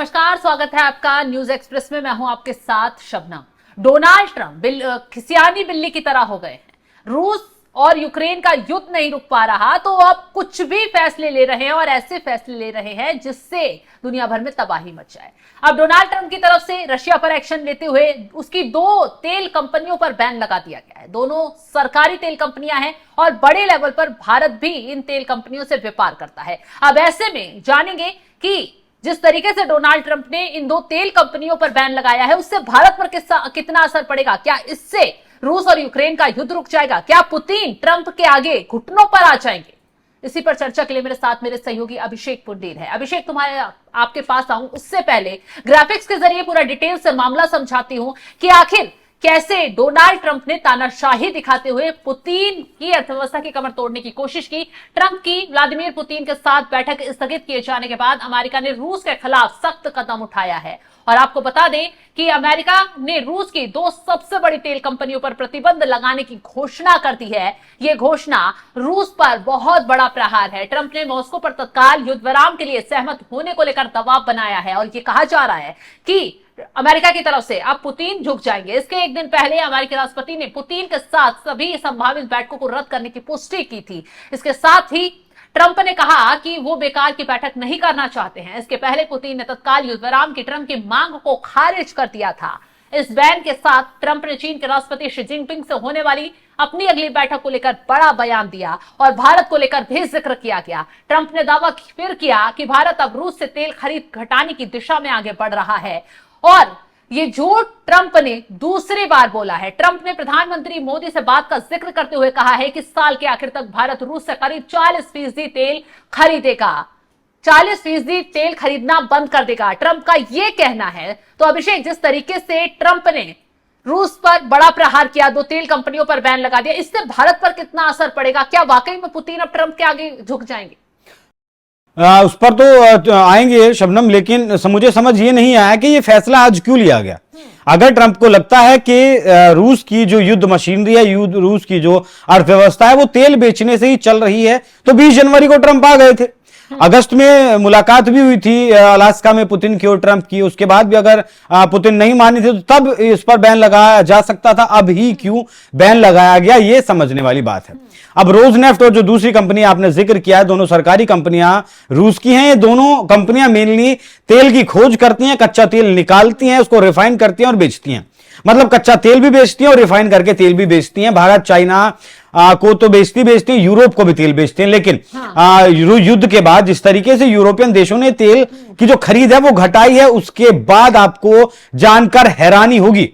नमस्कार, स्वागत है आपका न्यूज एक्सप्रेस में। मैं हूं आपके साथ शबनम। डोनाल्ड ट्रंप खिसियानी बिल्ली की तरह हो गए हैं। रूस और यूक्रेन का युद्ध नहीं रुक पा रहा तो अब कुछ भी फैसले ले रहे हैं और ऐसे फैसले ले रहे हैं जिससे दुनिया भर में तबाही मच जाए। अब डोनाल्ड ट्रंप की तरफ से रशिया पर एक्शन लेते हुए उसकी 2 तेल कंपनियों पर बैन लगा दिया गया है। दोनों सरकारी तेल कंपनियां हैं और बड़े लेवल पर भारत भी इन तेल कंपनियों से व्यापार करता है। अब ऐसे में जानेंगे कि जिस तरीके से डोनाल्ड ट्रंप ने इन 2 तेल कंपनियों पर बैन लगाया है उससे भारत पर कितना असर पड़ेगा। क्या इससे रूस और यूक्रेन का युद्ध रुक जाएगा? क्या पुतिन ट्रंप के आगे घुटनों पर आ जाएंगे? इसी पर चर्चा के लिए मेरे साथ मेरे सहयोगी अभिषेक पुंडीर है। अभिषेक, आपके पास आऊं उससे पहले ग्राफिक्स के जरिए पूरा डिटेल से मामला समझाती हूं कि आखिर कैसे डोनाल्ड ट्रंप ने तानाशाही दिखाते हुए पुतिन की अर्थव्यवस्था की कमर तोड़ने की कोशिश की। ट्रंप की व्लादिमीर पुतिन के साथ बैठक स्थगित किए जाने के बाद अमेरिका ने रूस के खिलाफ सख्त कदम उठाया है। और आपको बता दें कि अमेरिका ने रूस की 2 सबसे बड़ी तेल कंपनियों पर प्रतिबंध लगाने की घोषणा कर दी है। यह घोषणा रूस पर बहुत बड़ा प्रहार है। ट्रंप ने मॉस्को पर तत्काल युद्ध विराम के लिए सहमत होने को लेकर दबाव बनाया है और यह कहा जा रहा है कि अमेरिका की तरफ से अब पुतिन झुक जाएंगे। इसके एक दिन पहले अमेरिकी राष्ट्रपति ने पुतिन के साथ सभी संभावित बैठकों को रद्द करने की पुष्टि की थी। इसके साथ ही ट्रंप ने कहा कि वो बेकार की बैठक नहीं करना चाहते हैं। इसके पहले पुतिन ने तत्काल युद्ध विराम की ट्रंप की मांग को खारिज कर दिया था। इस बैन के साथ ट्रंप ने चीन के राष्ट्रपति शी जिनपिंग से होने वाली अपनी अगली बैठक को लेकर बड़ा बयान दिया और भारत को लेकर भी जिक्र किया गया। ट्रंप ने दावा फिर किया कि भारत अब रूस से तेल खरीद घटाने की दिशा में आगे बढ़ रहा है और ये झूठ ट्रंप ने दूसरी बार बोला है। ट्रंप ने प्रधानमंत्री मोदी से बात का जिक्र करते हुए कहा है कि साल के आखिर तक भारत रूस से करीब 40% तेल खरीदेगा, 40% तेल खरीदना बंद कर देगा, ट्रंप का यह कहना है। तो अभिषेक, जिस तरीके से ट्रंप ने रूस पर बड़ा प्रहार किया, 2 तेल कंपनियों पर बैन लगा दिया, इससे भारत पर कितना असर पड़ेगा? क्या वाकई में पुतिन अब ट्रंप के आगे झुक जाएंगे? उस पर तो आएंगे शबनम, लेकिन मुझे समझ ये नहीं आया कि ये फैसला आज क्यों लिया गया। अगर ट्रंप को लगता है कि रूस की जो युद्ध मशीनरी है, रूस की जो अर्थव्यवस्था है वो तेल बेचने से ही चल रही है, तो 20 जनवरी को ट्रंप आ गए थे। अगस्त में मुलाकात भी हुई थी अलास्का में पुतिन की और ट्रंप की। उसके बाद भी अगर पुतिन नहीं मानी थी तो तब इस पर बैन लगाया जा सकता था। अब ही क्यों बैन लगाया गया, ये समझने वाली बात है। अब रोजनेफ्ट और जो दूसरी कंपनी आपने जिक्र किया है, दोनों सरकारी कंपनियां रूस की हैं। ये दोनों कंपनियां मेनली तेल की खोज करती हैं, कच्चा तेल निकालती हैं, उसको रिफाइन करती हैं और बेचती हैं। मतलब कच्चा तेल भी बेचती हैं और रिफाइन करके तेल भी बेचती हैं। भारत, चाइना को तो बेचती हैं, यूरोप को भी तेल बेचते हैं। लेकिन युद्ध के बाद जिस तरीके से यूरोपियन देशों ने तेल की जो खरीद है वो घटाई है, उसके बाद आपको जानकर हैरानी होगी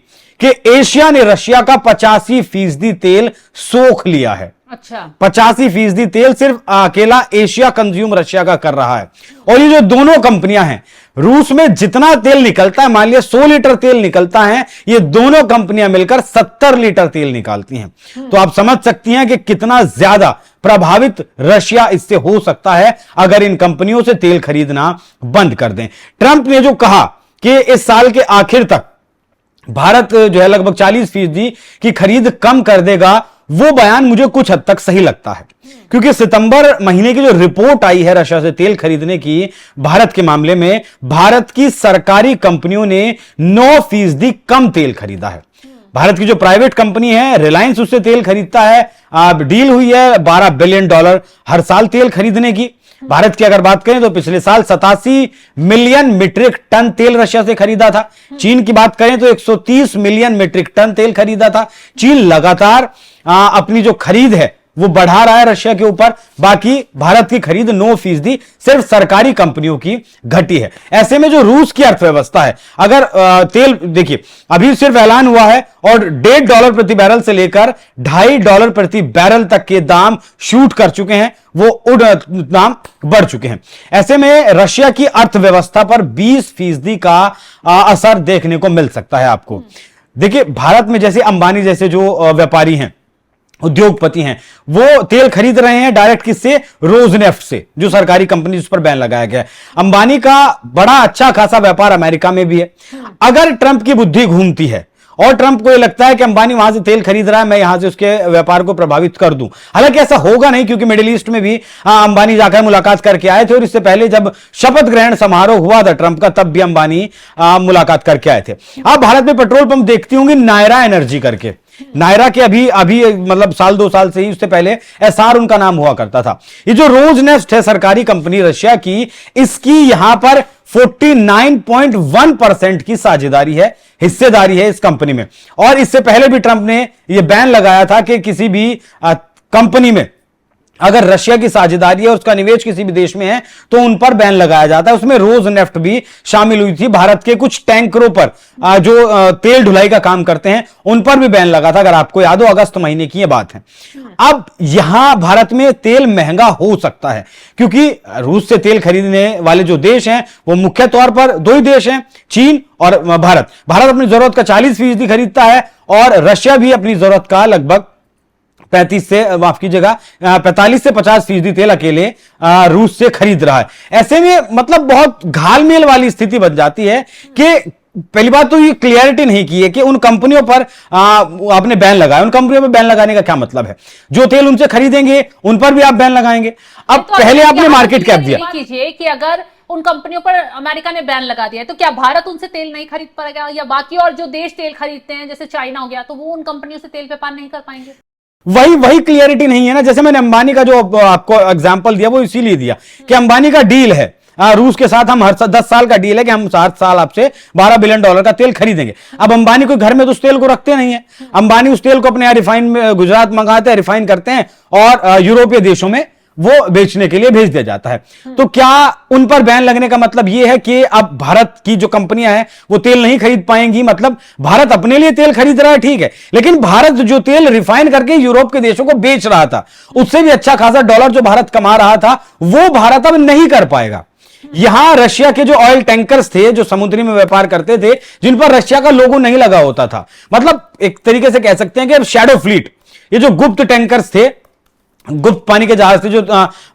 कि एशिया ने रशिया का 85% तेल सोख लिया है। अच्छा, 85% तेल सिर्फ अकेला एशिया कंज्यूम रशिया का कर रहा है। और ये जो दोनों कंपनियां हैं, रूस में जितना तेल निकलता है, मान लिया 100 लीटर तेल निकलता है, ये दोनों कंपनियां मिलकर 70 लीटर तेल निकालती हैं। तो आप समझ सकती हैं कि कितना ज्यादा प्रभावित रशिया इससे हो सकता है अगर इन कंपनियों से तेल खरीदना बंद कर दें। ट्रंप ने जो कहा कि इस साल के आखिर तक भारत जो है लगभग 40% की खरीद कम कर देगा, वो बयान मुझे कुछ हद तक सही लगता है। क्योंकि सितंबर महीने की जो रिपोर्ट आई है रशिया से तेल खरीदने की भारत के मामले में, भारत की सरकारी कंपनियों ने 9% कम तेल खरीदा है। भारत की जो प्राइवेट कंपनी है रिलायंस, उससे तेल खरीदता है। डील हुई है $12 बिलियन हर साल तेल खरीदने की। भारत की अगर बात करें तो पिछले साल 87 मिलियन मीट्रिक टन तेल रशिया से खरीदा था। चीन की बात करें तो 130 मिलियन मीट्रिक टन तेल खरीदा था। चीन लगातार अपनी जो खरीद है वो बढ़ा रहा है रशिया के ऊपर। बाकी भारत की खरीद 9% सिर्फ सरकारी कंपनियों की घटी है। ऐसे में जो रूस की अर्थव्यवस्था है, अगर तेल देखिए अभी सिर्फ ऐलान हुआ है और $1.5 प्रति बैरल से लेकर $2.5 प्रति बैरल तक के दाम शूट कर चुके हैं, वो दाम बढ़ चुके हैं। ऐसे में रशिया की अर्थव्यवस्था पर 20% का असर देखने को मिल सकता है आपको। देखिए भारत में जैसे अंबानी जैसे जो व्यापारी हैं, उद्योगपति हैं, वो तेल खरीद रहे हैं डायरेक्ट किससे? रोजनेफ्ट से, जो सरकारी कंपनी जिस पर बैन लगाया गया है। अंबानी का बड़ा अच्छा खासा व्यापार अमेरिका में भी है। अगर ट्रंप की बुद्धि घूमती है और ट्रंप को यह लगता है कि अंबानी वहां से तेल खरीद रहा है, मैं यहां से उसके व्यापार को प्रभावित कर दूं। हालांकि ऐसा होगा नहीं, क्योंकि मिडिल ईस्ट में भी अंबानी जाकर मुलाकात करके आए थे, और इससे पहले जब शपथ ग्रहण समारोह हुआ था ट्रंप का, तब भी अंबानी मुलाकात करके आए थे। आप भारत में पेट्रोल पंप देखती होंगी नायरा एनर्जी करके, नायरा के अभी मतलब साल 2 साल से ही, उससे पहले एसआर उनका नाम हुआ करता था। ये जो रोजनेफ्ट है सरकारी कंपनी रशिया की, इसकी यहां पर 49.1% की साझेदारी है, हिस्सेदारी है इस कंपनी में। और इससे पहले भी ट्रंप ने यह बैन लगाया था कि किसी भी कंपनी में अगर रशिया की साझेदारी है और उसका निवेश किसी भी देश में है तो उन पर बैन लगाया जाता है। उसमें रोजनेफ्ट भी शामिल हुई थी। भारत के कुछ टैंकरों पर जो तेल ढुलाई का काम करते हैं उन पर भी बैन लगा था, अगर आपको याद हो, अगस्त महीने की यह बात है। अब यहां भारत में तेल महंगा हो सकता है, क्योंकि रूस से तेल खरीदने वाले जो देश हैं वो मुख्य तौर पर 2 ही देश हैं, चीन और भारत। भारत अपनी जरूरत का 40% खरीदता है और रशिया भी अपनी जरूरत का लगभग 45 से 50% तेल अकेले रूस से खरीद रहा है। ऐसे में मतलब बहुत घालमेल वाली स्थिति बन जाती है कि पहली बात तो ये क्लियरिटी नहीं की है कि उन कंपनियों पर आपने बैन लगाया। उन कंपनियों पर बैन लगाने का क्या मतलब है? जो तेल उनसे खरीदेंगे उन पर भी आप बैन लगाएंगे। अब तो पहले आपने मार्केट कैप दिया। कीजिए कि अगर उन कंपनियों पर अमेरिका ने बैन लगा दिया है तो क्या भारत उनसे तेल नहीं खरीद पाएगा, या बाकी और जो देश तेल खरीदते हैं जैसे चाइना हो गया, तो वो उन कंपनियों से तेल व्यापार नहीं कर पाएंगे? वही क्लियरिटी नहीं है ना। जैसे मैंने अंबानी का जो आपको एग्जांपल दिया वो इसीलिए दिया कि अंबानी का डील है रूस के साथ, हम हर 10 साल का डील है कि हम 7 साल आपसे $12 बिलियन का तेल खरीदेंगे। अब अंबानी कोई घर में तो उस तेल को रखते नहीं है। अंबानी उस तेल को अपने यहाँ रिफाइन में गुजरात मंगाते हैं, रिफाइन करते हैं और यूरोपीय देशों में वो बेचने के लिए भेज दिया जाता है। तो क्या उन पर बैन लगने का मतलब यह है कि अब भारत की जो कंपनियां हैं वो तेल नहीं खरीद पाएंगी? मतलब भारत अपने लिए तेल खरीद रहा है, ठीक है, लेकिन भारत जो तेल रिफाइन करके यूरोप के देशों को बेच रहा था, उससे भी अच्छा खासा डॉलर जो भारत कमा रहा था वो भारत अब नहीं कर पाएगा। यहां रशिया के जो ऑयल टैंकर्स थे जो समुद्री में व्यापार करते थे, जिन पर रशिया का लोगो नहीं लगा होता था, मतलब एक तरीके से कह सकते हैं कि शैडो फ्लीट, ये जो गुप्त टैंकर्स थे, गुप्त पानी के जहाज से जो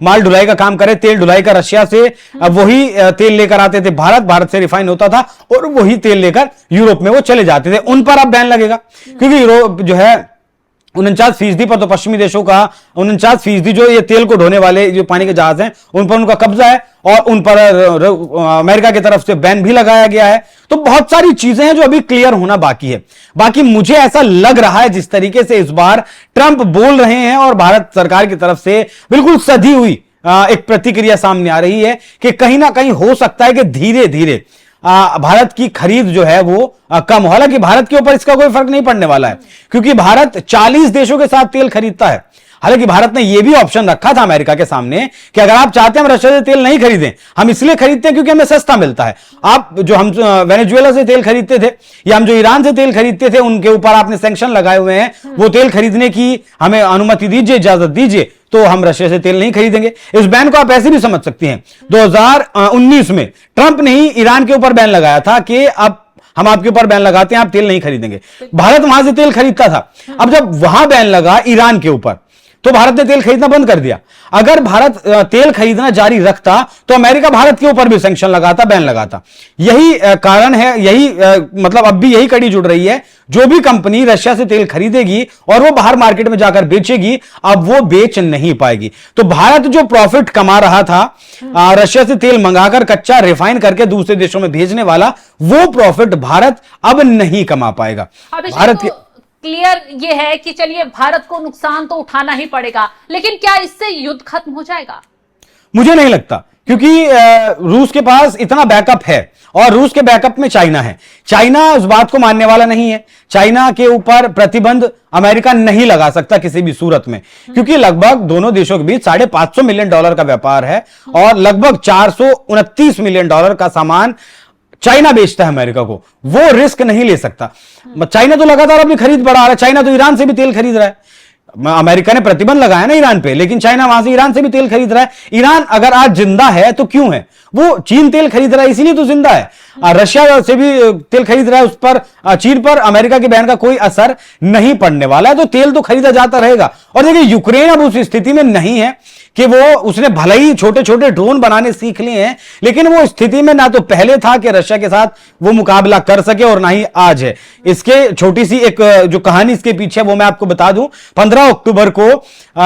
माल ढुलाई का काम करे, तेल ढुलाई का, रशिया से वही तेल लेकर आते थे भारत से रिफाइन होता था और वही तेल लेकर यूरोप में वो चले जाते थे। उन पर अब बैन लगेगा, क्योंकि यूरोप जो है 49% पर तो पश्चिमी देशों का 49% जो ये तेल को ढोने वाले जो पानी के जहाज हैं उन पर उनका कब्जा है, और उन पर अमेरिका की तरफ से बैन भी लगाया गया है। तो बहुत सारी चीजें हैं जो अभी क्लियर होना बाकी है। बाकी मुझे ऐसा लग रहा है जिस तरीके से इस बार ट्रंप बोल रहे हैं और भारत सरकार की तरफ से बिल्कुल सधी हुई एक प्रतिक्रिया सामने आ रही है कि कहीं ना कहीं हो सकता है कि धीरे धीरे भारत की खरीद जो है वो कम हो। हालांकि भारत के ऊपर इसका कोई फर्क नहीं पड़ने वाला है, क्योंकि भारत 40 देशों के साथ तेल खरीदता है। हालांकि भारत ने यह भी ऑप्शन रखा था अमेरिका के सामने कि अगर आप चाहते हैं हम रशिया से तेल नहीं खरीदें, हम इसलिए खरीदते हैं क्योंकि हमें सस्ता मिलता है। आप जो हम वेनेजुएला से तेल खरीदते थे या हम जो ईरान से तेल खरीदते थे, उनके ऊपर आपने सैंक्शन लगाए हुए हैं, वो तेल खरीदने की हमें अनुमति दीजिए, इजाजत दीजिए, तो हम रशिया से तेल नहीं खरीदेंगे। इस बैन को आप ऐसे भी समझ सकती हैं, 2019 में ट्रंप ने ही ईरान के ऊपर बैन लगाया था कि अब हम आपके ऊपर बैन लगाते हैं, आप तेल नहीं खरीदेंगे। भारत वहां से तेल खरीदता था। अब जब वहां बैन लगा ईरान के ऊपर तो भारत ने तेल खरीदना बंद कर दिया। अगर भारत तेल खरीदना जारी रखता तो अमेरिका भारत के ऊपर भी सैंक्शन लगाता, बैन लगाता। यही कारण है, यही मतलब अब भी यही कड़ी जुड़ रही है। जो भी कंपनी रशिया से तेल खरीदेगी और वो बाहर मार्केट में जाकर बेचेगी, अब वो बेच नहीं पाएगी। तो भारत जो प्रॉफिट कमा रहा था रशिया से तेल मंगाकर कच्चा रिफाइन करके दूसरे देशों में भेजने वाला, वो प्रॉफिट भारत अब नहीं कमा पाएगा। भारत क्लियर ये है कि चलिए भारत को नुकसान तो उठाना ही पड़ेगा, लेकिन क्या इससे युद्ध खत्म हो जाएगा? मुझे नहीं लगता, क्योंकि रूस के पास इतना बैकअप है और रूस के बैकअप में चाइना है। चाइना उस बात को मानने वाला नहीं है। चाइना के ऊपर प्रतिबंध अमेरिका नहीं लगा सकता किसी भी सूरत में, क्योंकि लगभग दोनों देशों के बीच $550 मिलियन का व्यापार है और लगभग $429 मिलियन का सामान चाइना बेचता है अमेरिका को। वो रिस्क नहीं ले सकता। चाइना तो लगातार अपनी खरीद बढ़ा रहा है। चाइना तो ईरान से भी तेल खरीद रहा है। अमेरिका ने प्रतिबंध लगाया ना ईरान पे, लेकिन चाइना वहां से ईरान से भी तेल खरीद रहा है। ईरान अगर आज जिंदा है तो क्यों है? वो चीन तेल खरीद रहा है, इसीलिए तो जिंदा है। रशिया से भी तेल खरीद रहा है, उस पर चीन पर अमेरिका के बैन का कोई असर नहीं पड़ने वाला है। तो तेल तो खरीदा जाता रहेगा। और देखिए यूक्रेन अब उस स्थिति में नहीं है कि वो उसने भले ही छोटे छोटे ड्रोन बनाने सीख लिए हैं, लेकिन वो स्थिति में ना तो पहले था कि रशिया के साथ वो मुकाबला कर सके और ना ही आज है। इसके छोटी सी एक जो कहानी इसके पीछे वो मैं आपको बता दूं। 15 अक्टूबर को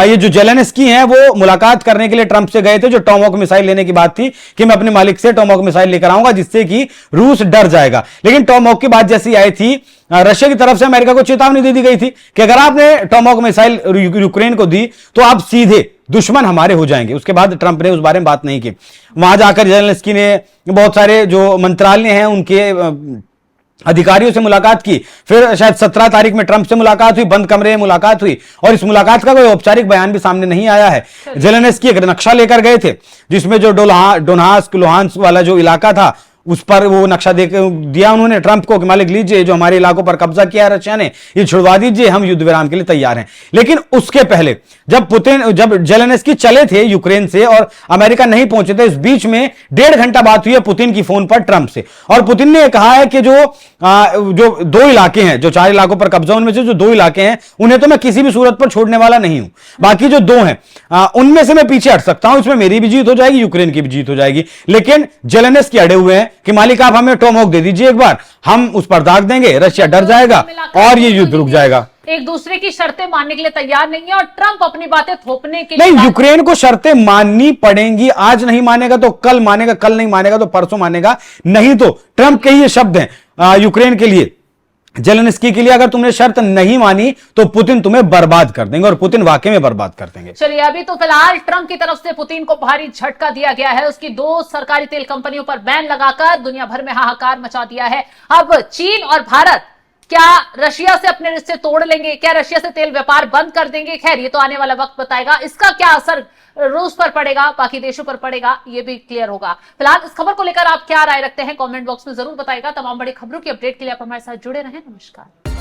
ये जो जेलेंस्की हैं वो मुलाकात करने के लिए ट्रंप से गए थे, जो टॉमहॉक मिसाइल लेने की बात थी कि मैं अपने मालिक से टॉमहॉक मिसाइल लेकर आऊंगा जिससे कि रूस डर जाएगा। लेकिन टॉमहॉक की बात जैसी आई थी, रशिया की तरफ से अमेरिका को चेतावनी दे दी गई थी कि अगर आपने टॉमहॉक मिसाइल यूक्रेन को दी तो आप सीधे दुश्मन हमारे हो जाएंगे। उसके बाद ट्रंप ने उस बारे में बात नहीं की। वहां जाकर जेलेंस्की ने बहुत सारे जो मंत्रालय हैं उनके अधिकारियों से मुलाकात की, फिर शायद 17 तारीख में ट्रंप से मुलाकात हुई, बंद कमरे में मुलाकात हुई, और इस मुलाकात का कोई औपचारिक बयान भी सामने नहीं आया है। जेलेंस्की एक नक्शा लेकर गए थे जिसमें जो डोनास्क लुहांस्क वाला जो इलाका था उस पर वो नक्शा दिया उन्होंने ट्रंप को कि मालिक लीजिए, जो हमारे इलाकों पर कब्जा किया रशिया ने, ये छुड़वा दीजिए, हम युद्ध विराम के लिए तैयार हैं। लेकिन उसके पहले जब जेलेंस्की चले थे यूक्रेन से और अमेरिका नहीं पहुंचे थे, इस बीच में 1.5 घंटा बात हुई है पुतिन की फोन पर ट्रंप से, और पुतिन ने कहा है कि जो 2 इलाके हैं, जो 4 इलाकों पर कब्जा, उनमें से जो 2 इलाके हैं उन्हें तो मैं किसी भी सूरत पर छोड़ने वाला नहीं हूं, बाकी जो 2 हैं उनमें से मैं पीछे हट सकता हूं, इसमें मेरी भी जीत हो जाएगी, यूक्रेन की भी जीत हो जाएगी। लेकिन जेलेंस्की अड़े हुए हैं कि मालिक आप हमें टॉमहॉक दे दीजिए एक बार, हम उस पर दाग देंगे, रशिया डर जाएगा और ये युद्ध रुक जाएगा। एक दूसरे की शर्तें मानने के लिए तैयार नहीं है और ट्रंप अपनी बातें थोपने के लिए नहीं, यूक्रेन को शर्तें माननी पड़ेंगी। आज नहीं मानेगा तो कल मानेगा, कल नहीं मानेगा तो परसों मानेगा। नहीं तो ट्रंप के ये शब्द हैं यूक्रेन के लिए, जेलेंस्की के लिए, अगर तुमने शर्त नहीं मानी तो पुतिन तुम्हें बर्बाद कर देंगे, और पुतिन वाकई में बर्बाद कर देंगे। चलिए, अभी तो फिलहाल ट्रंप की तरफ से पुतिन को भारी झटका दिया गया है। उसकी 2 सरकारी तेल कंपनियों पर बैन लगाकर दुनिया भर में हाहाकार मचा दिया है। अब चीन और भारत क्या रशिया से अपने रिश्ते तोड़ लेंगे? क्या रशिया से तेल व्यापार बंद कर देंगे? खैर, ये तो आने वाला वक्त बताएगा। इसका क्या असर रूस पर पड़ेगा, बाकी देशों पर पड़ेगा, ये भी क्लियर होगा। फिलहाल इस खबर को लेकर आप क्या राय रखते हैं कमेंट बॉक्स में जरूर बताएगा। तमाम बड़ी खबरों की अपडेट के लिए आप हमारे साथ जुड़े रहें। नमस्कार।